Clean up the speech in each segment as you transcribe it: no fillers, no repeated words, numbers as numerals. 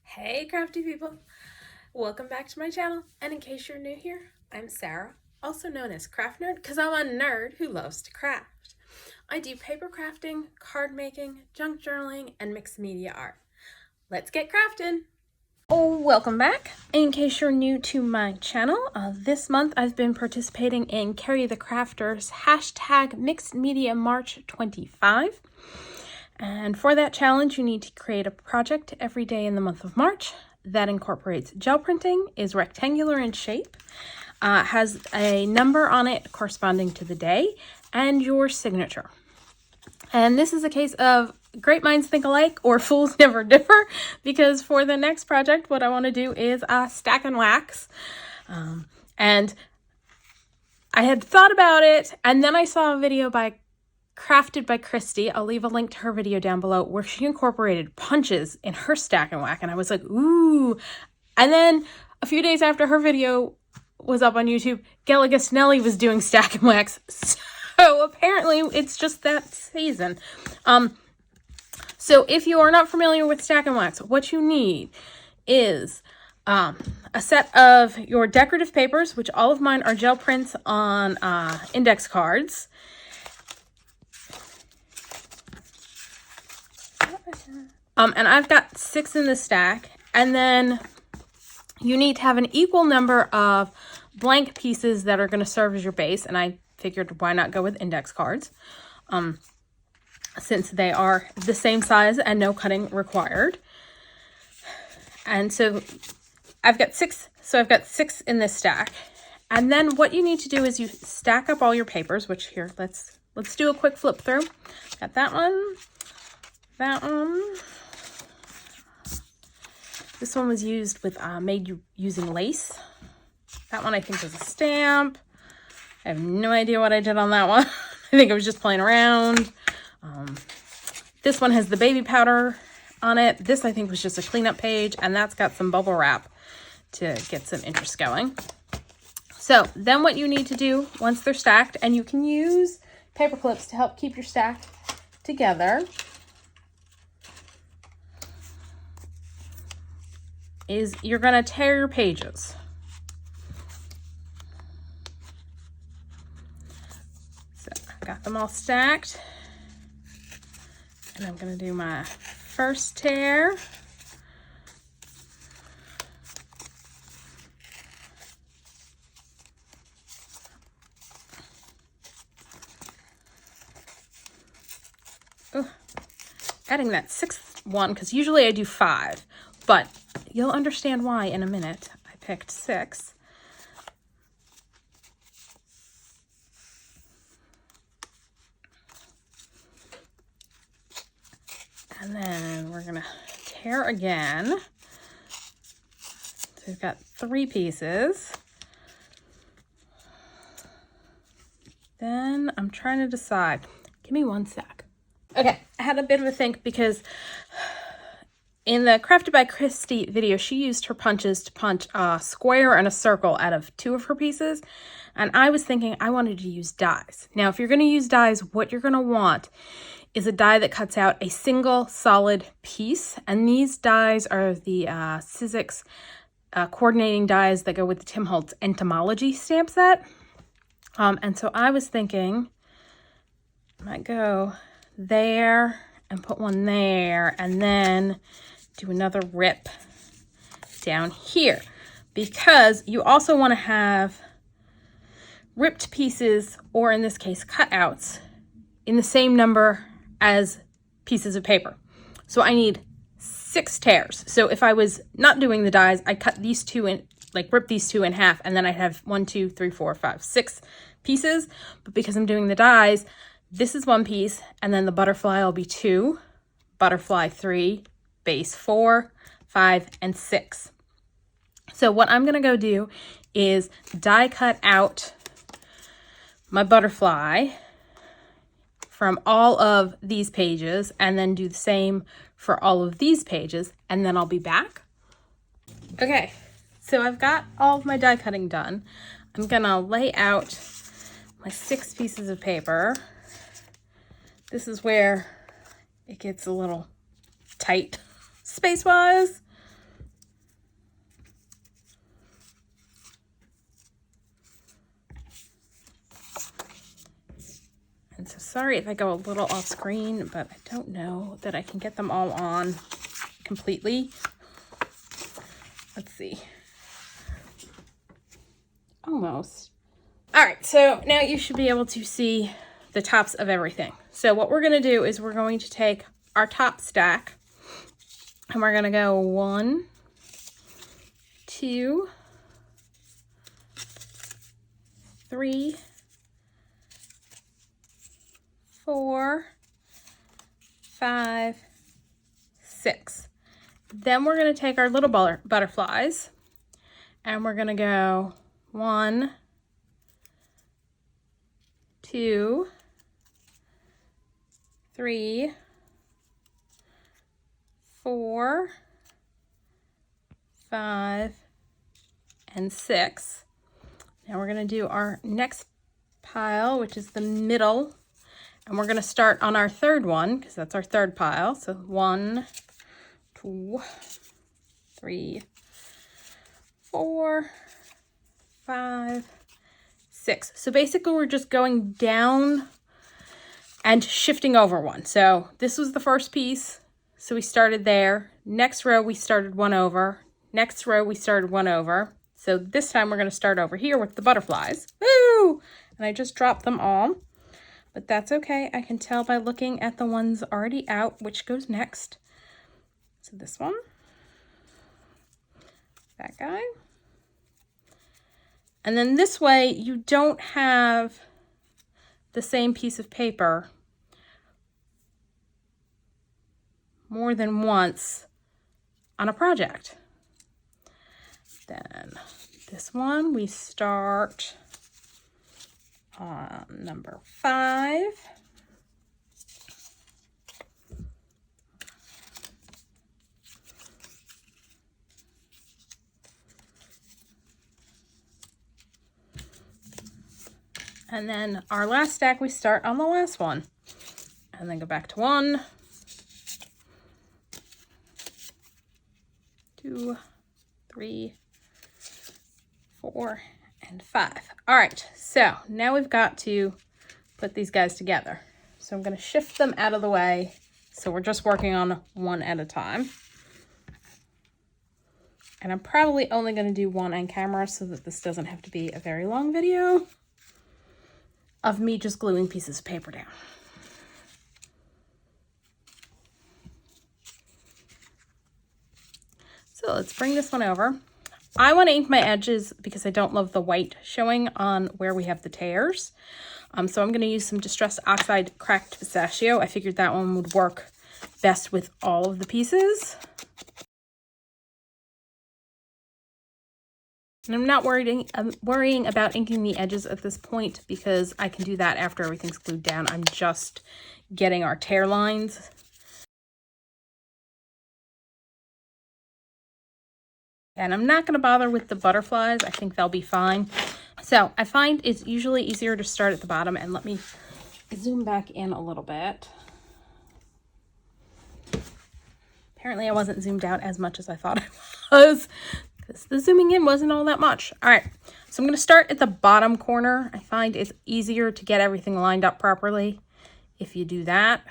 Hey crafty people! Welcome back to my channel, and in case you're new here, I'm Sarah, also known as Craft Nerd because I'm a nerd who loves to craft. I do paper crafting, card making, junk journaling, and mixed media art. Let's get crafting! Oh, welcome back. In case you're new to my channel, this month I've been participating in Ceri the Crafter's hashtag Mixed Media March 25. And for that challenge, you need to create a project every day in the month of March that incorporates gel printing, is rectangular in shape, has a number on it corresponding to the day, and your signature. And this is a case of great minds think alike or fools never differ, because for the next project, what I want to do is stack and wax. And I had thought about it, and then I saw a video by Crafted by Christy. I'll leave a link to her video down below where she incorporated punches in her stack and whack, and I was like, ooh. And then a few days after her video was up on YouTube, Nelly was doing stack and wax. So apparently it's just that season. So if you are not familiar with stack and wax, what you need is a set of your decorative papers, which all of mine are gel prints on index cards. And I've got 6 in the stack, and then you need to have an equal number of blank pieces that are going to serve as your base, and I figured why not go with index cards, since they are the same size and no cutting required. And so I've got 6, I've got 6 in this stack. And then what you need to do is you stack up all your papers, which here, let's do a quick flip through. Got that one. That one. This one was used with made using lace. That one I think was a stamp. I have no idea what I did on that one. I think I was just playing around. This one has the baby powder on it. This I think was just a cleanup page, and that's got some bubble wrap to get some interest going. So then what you need to do once they're stacked, and you can use paper clips to help keep your stack together, is you're going to tear your pages. So I've got them all stacked, and I'm going to do my first tear. Ooh, adding that 6th one, because usually I do 5, but you'll understand why in a minute. I picked 6. And then we're going to tear again. So we've got 3 pieces. Then I'm trying to decide. Give me one sec. Okay, I had a bit of a think because in the Crafted by Christy video, she used her punches to punch a square and a circle out of 2 of her pieces. And I was thinking I wanted to use dies. Now, if you're going to use dies, what you're going to want is a die that cuts out a single solid piece. And these dies are the Sizzix coordinating dies that go with the Holtz Entomology stamp set. And so I was thinking I might go there and put one there, and then do another rip down here, because you also want to have ripped pieces, or in this case cutouts, in the same number as pieces of paper. So I need 6 tears. So if I was not doing the dies, I cut these 2 in, like rip these 2 in half, and then I'd have 1, 2, 3, 4, 5, 6 pieces. But because I'm doing the dies, this is 1 piece, and then the butterfly will be 2, butterfly 3, base 4, 5, and 6. So what I'm going to go do is die cut out my butterfly from all of these pages, and then do the same for all of these pages, and then I'll be back. Okay, so I've got all of my die cutting done. I'm going to lay out my 6 pieces of paper. This is where it gets a little tight space-wise. sorry if I go a little off screen, but I don't know that I can get them all on completely. Let's see. Almost. All right, so now you should be able to see the tops of everything. So what we're gonna do is we're going to take our top stack and we're gonna go 1, 2, 3, 4, 5, 6. Then we're going to take our little butterflies and we're going to go 1, 2, 3, 4, 5, and 6. Now we're going to do our next pile, which is the middle, and we're going to start on our third one because that's our third pile. So 1, 2, 3, 4, 5, 6. So basically we're just going down and shifting over one. So this was the first piece. So we started there. Next row we started one over. Next row we started one over. So this time we're going to start over here with the butterflies. Woo! And I just dropped them all. But that's okay. I can tell by looking at the ones already out which goes next. So this one. That guy. And then this way you don't have the same piece of paper more than once on a project. Then this one we start on number 5. And then our last stack, we start on the last one. And then go back to 1, 2, 3, 4, and 5. All right, so now we've got to put these guys together. So I'm going to shift them out of the way. So we're just working on one at a time. And I'm probably only going to do one on camera so that this doesn't have to be a very long video of me just gluing pieces of paper down. So let's bring this one over. I want to ink my edges because I don't love the white showing on where we have the tears. So I'm going to use some Distressed Oxide Cracked Pistachio. I figured that one would work best with all of the pieces. And I'm not worrying about inking the edges at this point because I can do that after everything's glued down. I'm just getting our tear lines. And I'm not going to bother with the butterflies. I think they'll be fine. So I find it's usually easier to start at the bottom, and let me zoom back in a little bit. Apparently I wasn't zoomed out as much as I thought I was, because the zooming in wasn't all that much. All right, so I'm going to start at the bottom corner. I find it's easier to get everything lined up properly if you do that.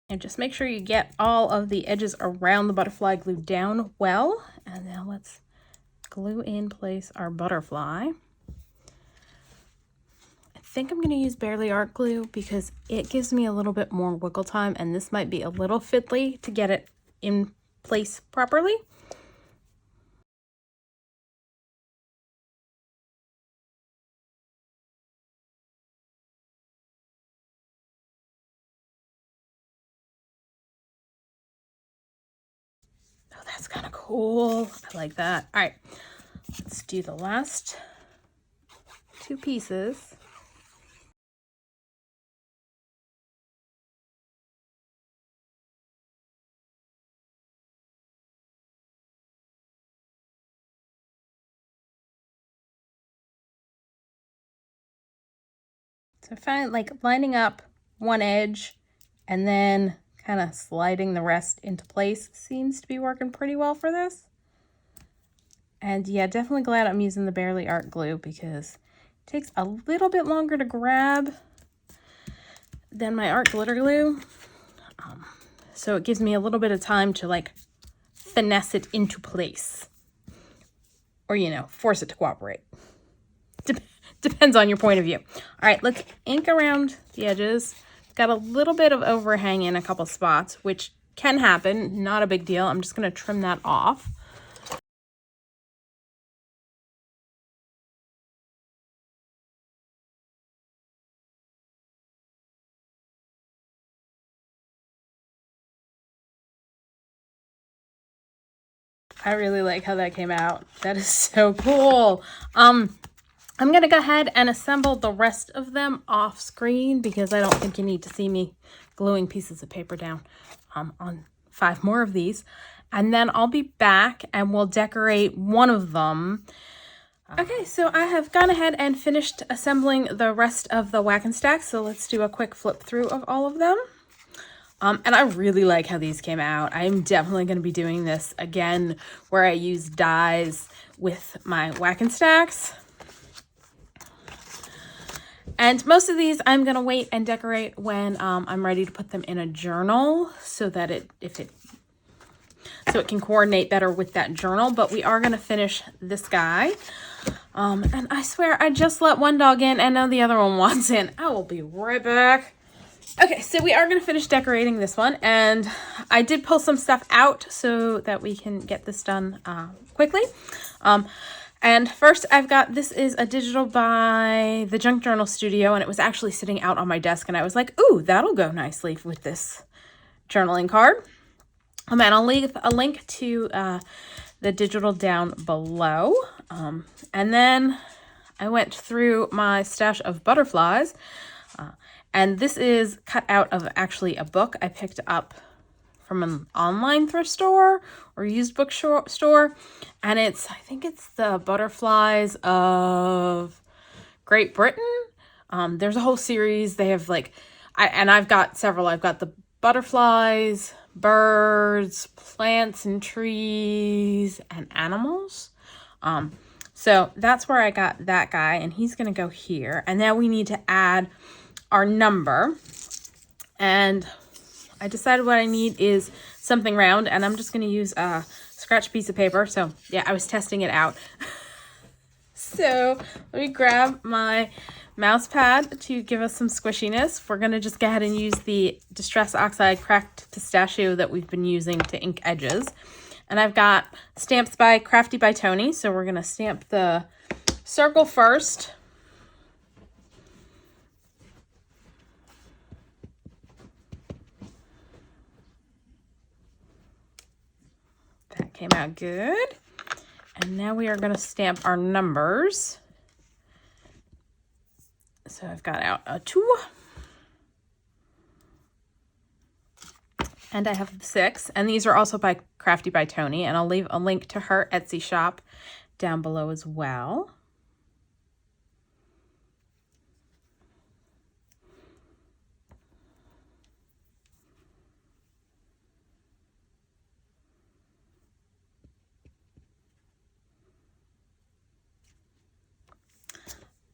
And just make sure you get all of the edges around the butterfly glued down well. And now let's glue in place our butterfly. I think I'm going to use Barely Art glue because it gives me a little bit more wiggle time, and this might be a little fiddly to get it in place properly. Oh, that's kind of cool. I like that. All right, let's do the last 2 pieces. So I find like lining up one edge and then kind of sliding the rest into place seems to be working pretty well for this. And yeah, definitely glad I'm using the Barely Art glue because it takes a little bit longer to grab than my art glitter glue. So it gives me a little bit of time to like finesse it into place. Or, you know, force it to cooperate. Depends on your point of view. All right, let's ink around the edges. Got a little bit of overhang in a couple spots, which can happen, not a big deal. I'm just gonna trim that off. I really like how that came out. That is so cool. I'm gonna go ahead and assemble the rest of them off screen because I don't think you need to see me gluing pieces of paper down on 5 more of these. And then I'll be back and we'll decorate one of them. Okay, so I have gone ahead and finished assembling the rest of the Whack and Stack. So let's do a quick flip through of all of them. And I really like how these came out. I'm definitely going to be doing this again where I use dies with my Whack and Stacks. And most of these I'm going to wait and decorate when I'm ready to put them in a journal so that it can coordinate better with that journal. But we are going to finish this guy. And I swear I just let one dog in and now the other one wants in. I will be right back. Okay, so we are going to finish decorating this one, and I did pull some stuff out so that we can get this done quickly. And first I've got, this is a digital by the Junk Journal Studio, and it was actually sitting out on my desk, and I was like, ooh, that'll go nicely with this journaling card. And I'll leave a link to the digital down below. And then I went through my stash of butterflies. And this is cut out of actually a book I picked up from an online thrift store or used book store. And I think it's the Butterflies of Great Britain. There's a whole series. They have like, I've got several. I've got the butterflies, birds, plants and trees, and animals. So that's where I got that guy, and he's going to go here. And now we need to add our number, and I decided what I need is something round, and I'm just going to use a scratch piece of paper. So yeah, I was testing it out. So let me grab my mouse pad to give us some squishiness. We're going to just go ahead and use the Distress Oxide Cracked Pistachio that we've been using to ink edges. And I've got stamps by Crafty by Tony. So we're going to stamp the circle first. That came out good. And now we are going to stamp our numbers. So I've got out a 2. And I have the 6. And these are also by Crafty by Tony. And I'll leave a link to her Etsy shop down below as well.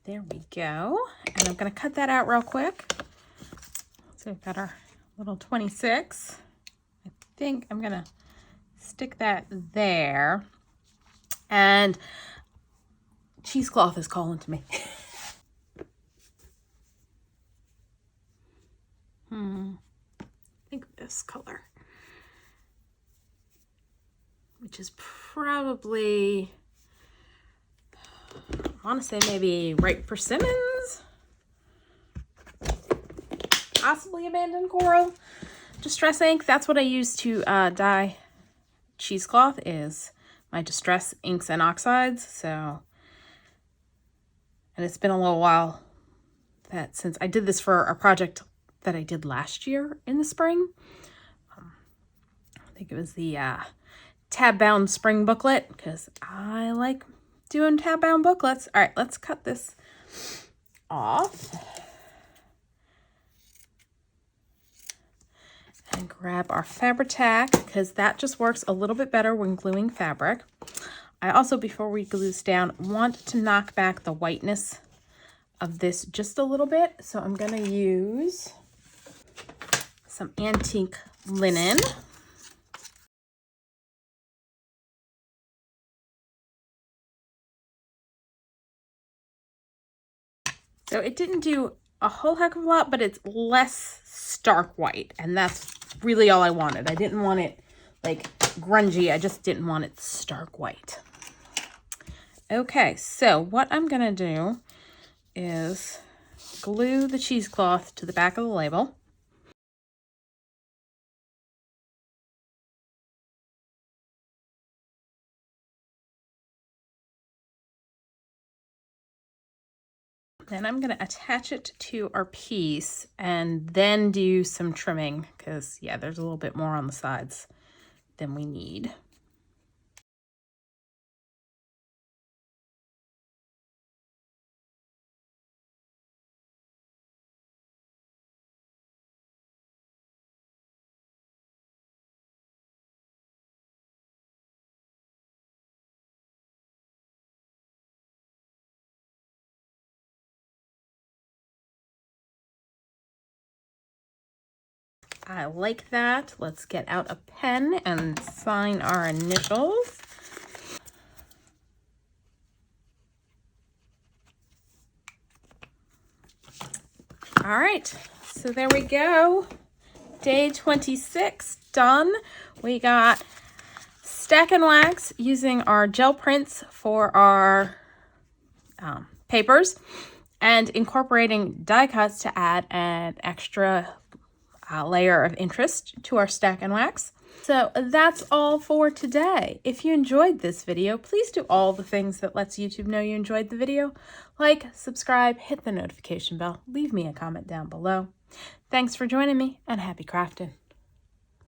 There we go. And I'm going to cut that out real quick. So we've got our little 26. I think I'm going to stick that there. And cheesecloth is calling to me. I think this color, which is probably, I want to say maybe Right Persimmons, possibly Abandoned Coral. Distress ink, that's what I use to dye cheesecloth, is my Distress inks and oxides. So, and it's been a little while since I did this for a project that I did last year in the spring. I think it was the tab bound spring booklet, because I like doing tab bound booklets. All right, let's cut this off. And grab our Fabri-Tac, because that just works a little bit better when gluing fabric. I also, before we glue this down, want to knock back the whiteness of this just a little bit. So I'm going to use some antique linen. So it didn't do a whole heck of a lot, but it's less stark white, and that's really all I wanted. I didn't want it like grungy. I just didn't want it stark white. Okay, so what I'm gonna do is glue the cheesecloth to the back of the label. Then I'm going to attach it to our piece and then do some trimming because, yeah, there's a little bit more on the sides than we need. I like that. Let's get out a pen and sign our initials. All right, so there we go. Day 26 done. We got stack and wax using our gel prints for our papers and incorporating die cuts to add an extra layer of interest to our stack and wax. So that's all for today. If you enjoyed this video, please do all the things that lets YouTube know you enjoyed the video. Like, subscribe, hit the notification bell, leave me a comment down below. Thanks for joining me, and happy crafting.